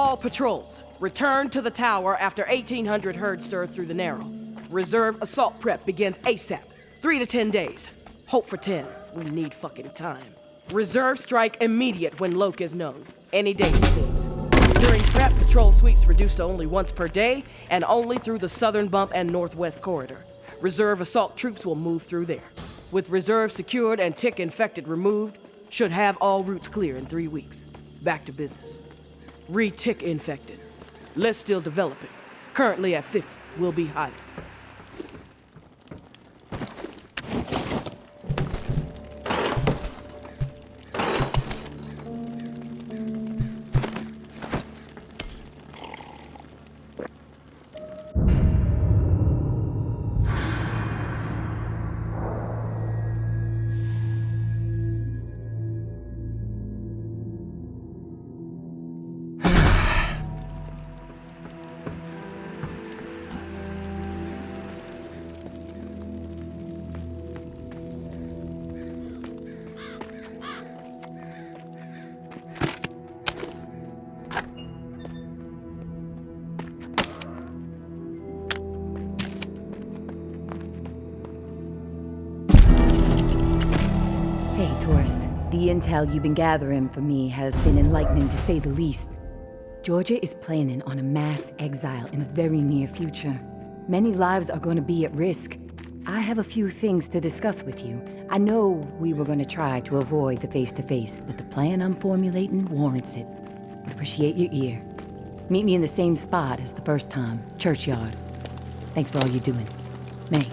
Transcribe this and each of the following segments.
All patrols, return to the tower after 1800 herd stir through the Narrow. Reserve assault prep begins ASAP. 3 to 10 days. Hope for 10. We need fucking time. Reserve strike immediate when Loke is known. Any day, it seems. During prep, patrol sweeps reduced to only once per day, and only through the southern bump and northwest corridor. Reserve assault troops will move through there. With reserve secured and tick infected removed, should have all routes clear in 3 weeks. Back to business. Re-tick infected. List still developing. Currently at 50. Will be higher. Hey, Tourist. The intel you've been gathering for me has been enlightening, to say the least. Georgia is planning on a mass exile in the very near future. Many lives are going to be at risk. I have a few things to discuss with you. I know we were going to try to avoid the face-to-face, but the plan I'm formulating warrants it. Would appreciate your ear. Meet me in the same spot as the first time, Churchyard. Thanks for all you're doing. May.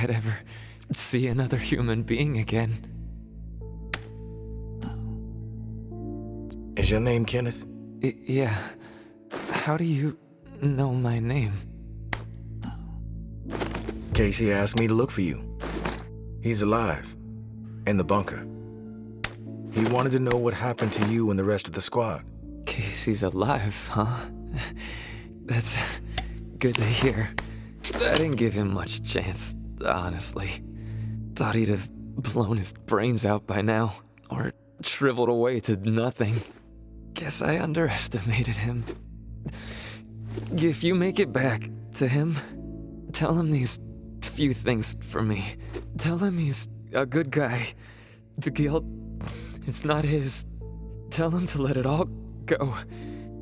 I'd ever see another human being again. Is your name Kenneth? Yeah. How do you know my name? Casey asked me to look for you. He's alive. In the bunker. He wanted to know what happened to you and the rest of the squad. Casey's alive, huh? That's good to hear. I didn't give him much chance, honestly. Thought he'd have blown his brains out by now, or shriveled away to nothing. Guess I underestimated him. If you make it back to him, tell him these few things for me. Tell him he's a good guy. The guilt, it's not his. Tell him to let it all go.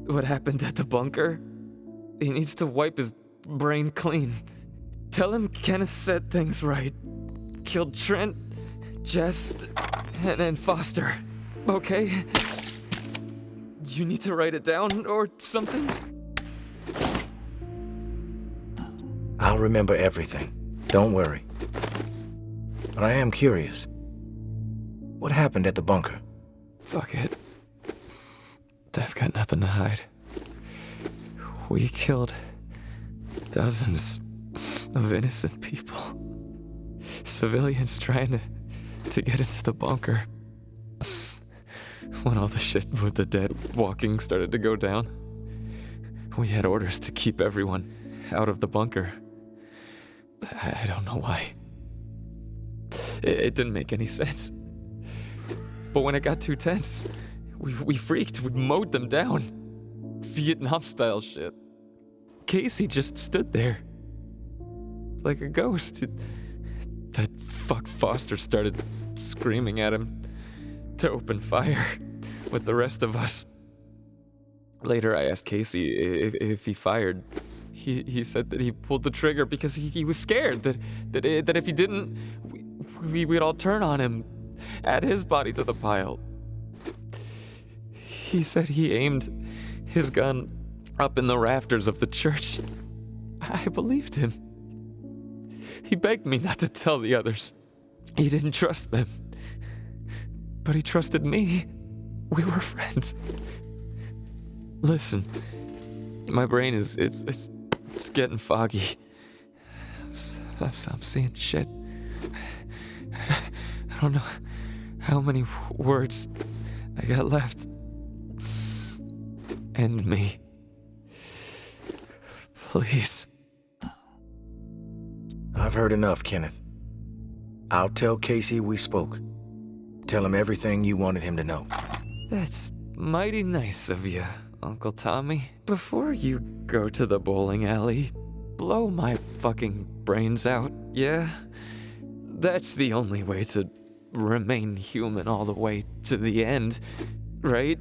What happened at the bunker? He needs to wipe his brain clean. Tell him Kenneth said things right. Killed Trent, Jess, and Foster. Okay? You need to write it down or something? I'll remember everything. Don't worry. But I am curious. What happened at the bunker? Fuck it. I've got nothing to hide. We killed dozens of innocent people. Civilians trying to get into the bunker. When all the shit with the dead walking started to go down, we had orders to keep everyone out of the bunker. I don't know why. It didn't make any sense. But when it got too tense, we freaked. We mowed them down. Vietnam-style shit. Casey just stood there. Like a ghost. That fuck Foster started screaming at him to open fire with the rest of us. Later, I asked Casey if he fired. He said that he pulled the trigger because he was scared that if he didn't, we'd all turn on him, add his body to the pile. He said he aimed his gun up in the rafters of the church. I believed him. He begged me not to tell the others. He didn't trust them. But he trusted me. We were friends. Listen, my brain is getting foggy. I'm seeing shit. I don't know how many words I got left. End me. Please. I've heard enough, Kenneth. I'll tell Casey we spoke. Tell him everything you wanted him to know. That's mighty nice of you, Uncle Tommy. Before you go to the bowling alley, blow my fucking brains out, yeah? That's the only way to remain human all the way to the end, right?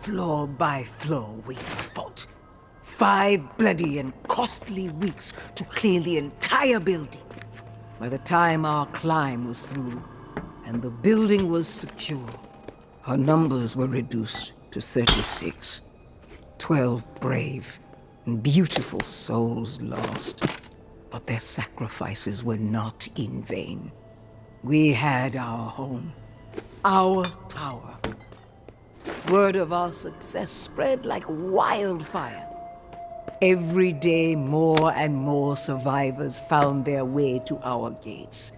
Floor by floor we fought. 5 bloody and costly weeks to clear the entire building. By the time our climb was through, and the building was secure, our numbers were reduced to 36. 12 brave and beautiful souls lost. But their sacrifices were not in vain. We had our home, our tower. Word of our success spread like wildfire. Every day, more and more survivors found their way to our gates,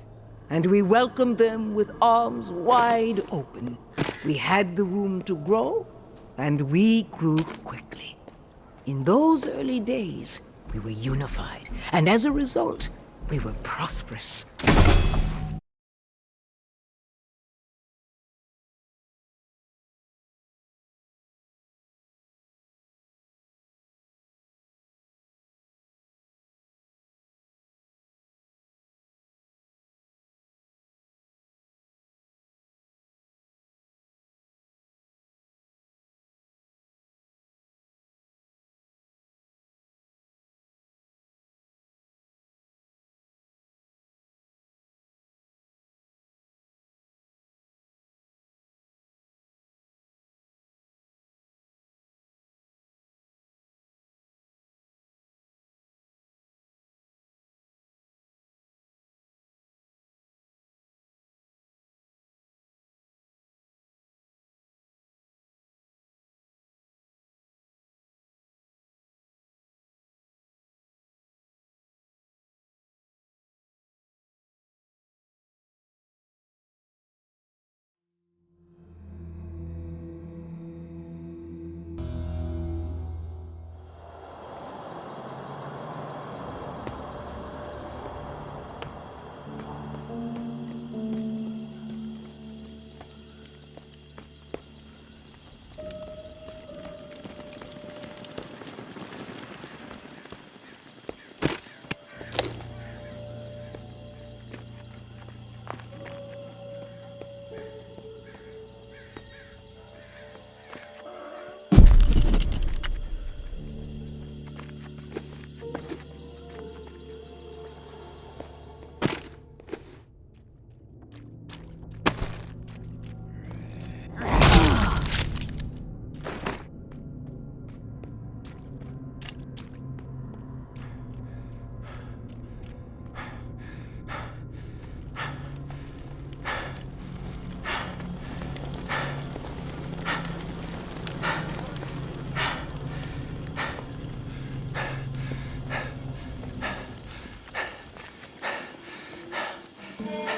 and we welcomed them with arms wide open. We had the room to grow, and we grew quickly. In those early days, we were unified, and as a result, we were prosperous.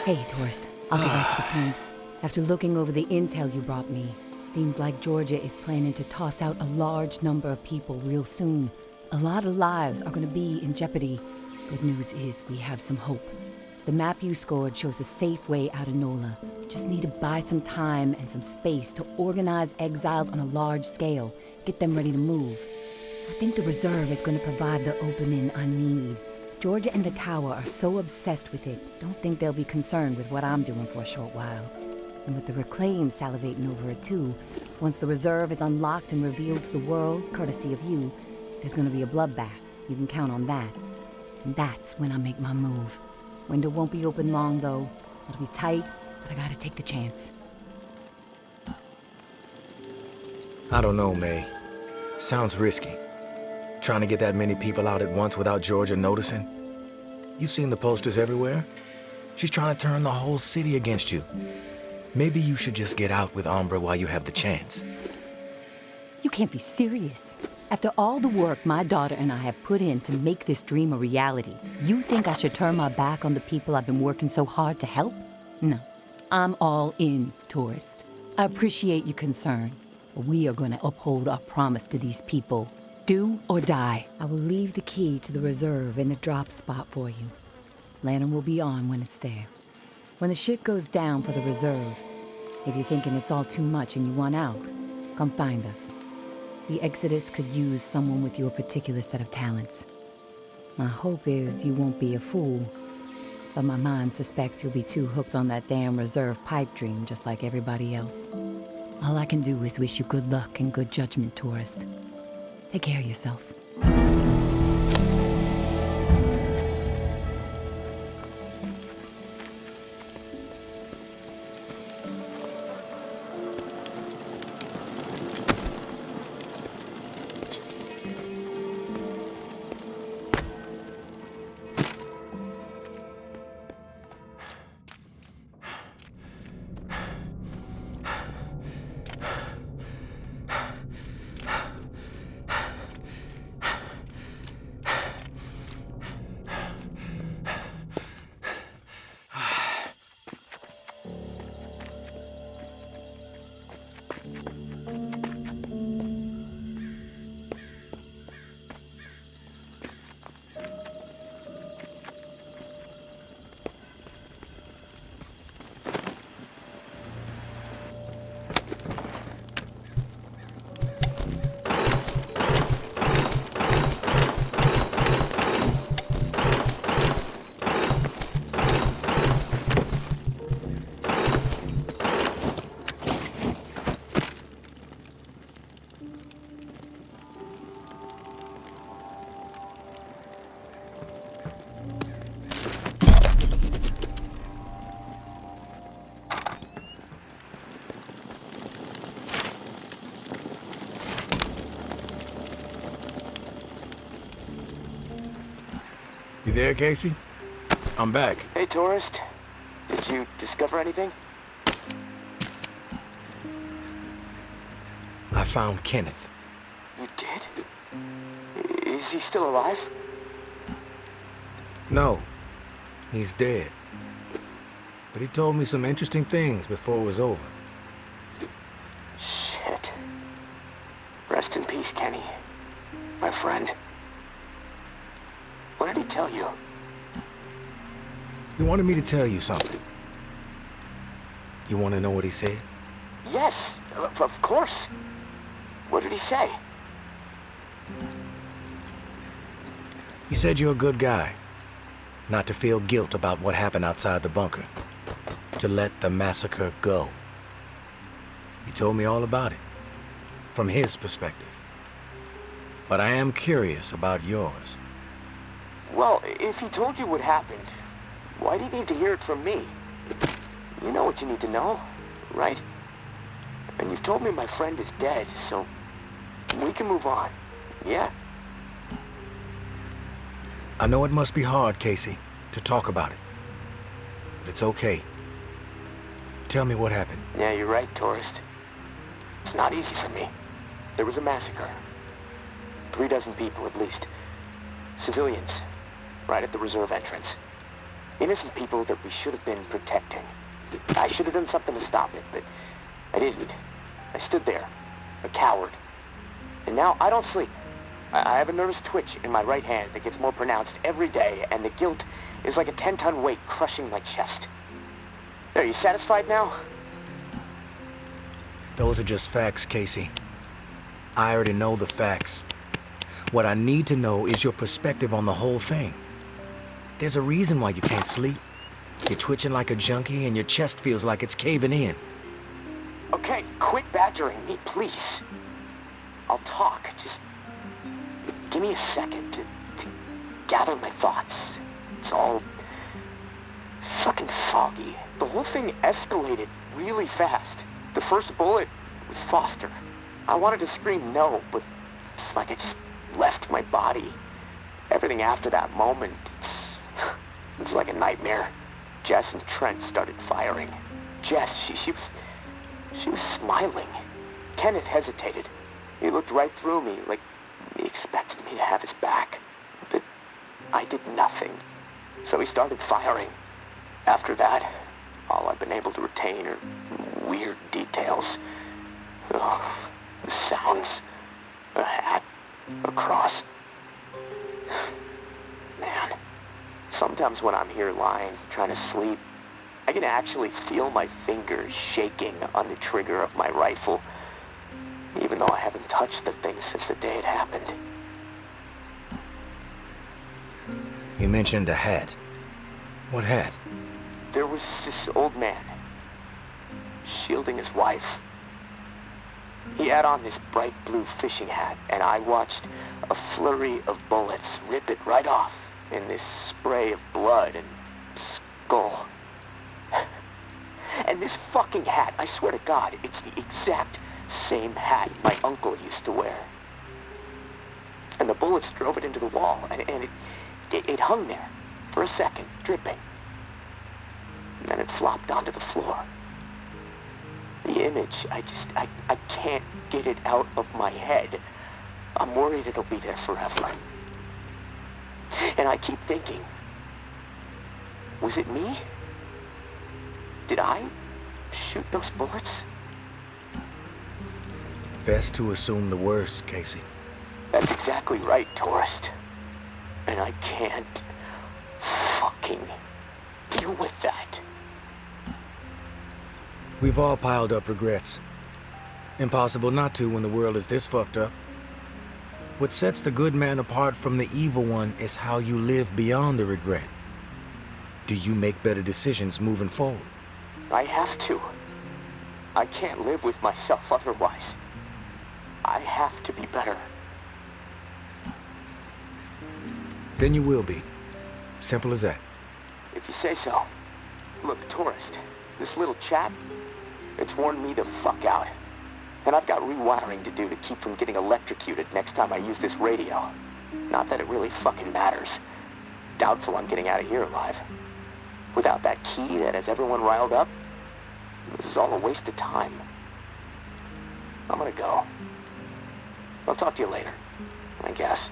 Hey, Torst. I'll get back to the point. After looking over the intel you brought me, seems like Georgia is planning to toss out a large number of people real soon. A lot of lives are gonna be in jeopardy. Good news is we have some hope. The map you scored shows a safe way out of NOLA. Just need to buy some time and some space to organize exiles on a large scale, get them ready to move. I think the reserve is gonna provide the opening I need. Georgia and the tower are so obsessed with it, don't think they'll be concerned with what I'm doing for a short while. And with the Reclaim salivating over it too, once the reserve is unlocked and revealed to the world, courtesy of you, there's gonna be a bloodbath. You can count on that. And that's when I make my move. Window won't be open long though. It'll be tight, but I gotta take the chance. I don't know, May. Sounds risky. Trying to get that many people out at once without Georgia noticing. You've seen the posters everywhere. She's trying to turn the whole city against you. Maybe you should just get out with Umbra while you have the chance. You can't be serious. After all the work my daughter and I have put in to make this dream a reality, you think I should turn my back on the people I've been working so hard to help? No. I'm all in, Tourist. I appreciate your concern, but we are gonna uphold our promise to these people. Do or die. I will leave the key to the reserve in the drop spot for you. Lantern will be on when it's there. When the shit goes down for the reserve, if you're thinking it's all too much and you want out, come find us. The Exodus could use someone with your particular set of talents. My hope is you won't be a fool, but my mind suspects you'll be too hooked on that damn reserve pipe dream just like everybody else. All I can do is wish you good luck and good judgment, tourist. Take care of yourself. You there, Casey? I'm back. Hey, tourist. Did you discover anything? I found Kenneth. You did? Is he still alive? No, he's dead. But he told me some interesting things before it was over. Shit. Rest in peace, Kenny. My friend. What did he tell you? He wanted me to tell you something. You want to know what he said? Yes, of course. What did he say? He said you're a good guy. Not to feel guilt about what happened outside the bunker. To let the massacre go. He told me all about it. From his perspective. But I am curious about yours. Well, if he told you what happened, why do you need to hear it from me? You know what you need to know, right? And you've told me my friend is dead, so we can move on, yeah? I know it must be hard, Casey, to talk about it. But it's okay. Tell me what happened. Yeah, you're right, tourist. It's not easy for me. There was a massacre. 36 people at least. Civilians. Right at the reserve entrance. Innocent people that we should have been protecting. I should have done something to stop it, but I didn't. I stood there, a coward. And now I don't sleep. I have a nervous twitch in my right hand that gets more pronounced every day, and the guilt is like a 10-ton weight crushing my chest. Are you satisfied now? Those are just facts, Casey. I already know the facts. What I need to know is your perspective on the whole thing. There's a reason why you can't sleep. You're twitching like a junkie and your chest feels like it's caving in. Okay, quit badgering me, please. I'll talk, just give me a second to gather my thoughts. It's all fucking foggy. The whole thing escalated really fast. The first bullet was Foster. I wanted to scream no, but it's like I just left my body. Everything after that moment, it's like a nightmare. Jess and Trent started firing. Jess, she was smiling. Kenneth hesitated. He looked right through me, like he expected me to have his back. But I did nothing. So he started firing. After that, all I've been able to retain are weird details. Oh, the sounds. A hat. A cross. Man, sometimes when I'm here lying, trying to sleep, I can actually feel my fingers shaking on the trigger of my rifle, even though I haven't touched the thing since the day it happened. You mentioned a hat. What hat? There was this old man, shielding his wife. He had on this bright blue fishing hat, and I watched a flurry of bullets rip it right off in this spray of blood and skull. And this fucking hat, I swear to God, it's the exact same hat my uncle used to wear. And the bullets drove it into the wall, and it hung there for a second, dripping. And then it flopped onto the floor. The image, I can't get it out of my head. I'm worried it'll be there forever. And I keep thinking, was it me? Did I shoot those bullets? Best to assume the worst, Casey. That's exactly right, tourist. And I can't fucking deal with that. We've all piled up regrets. Impossible not to when the world is this fucked up. What sets the good man apart from the evil one is how you live beyond the regret. Do you make better decisions moving forward? I have to. I can't live with myself otherwise. I have to be better. Then you will be. Simple as that. If you say so. Look, tourist, this little chat, it's worn me the fuck out. And I've got rewiring to do to keep from getting electrocuted next time I use this radio. Not that it really fucking matters. Doubtful I'm getting out of here alive. Without that key that has everyone riled up, this is all a waste of time. I'm gonna go. I'll talk to you later, I guess.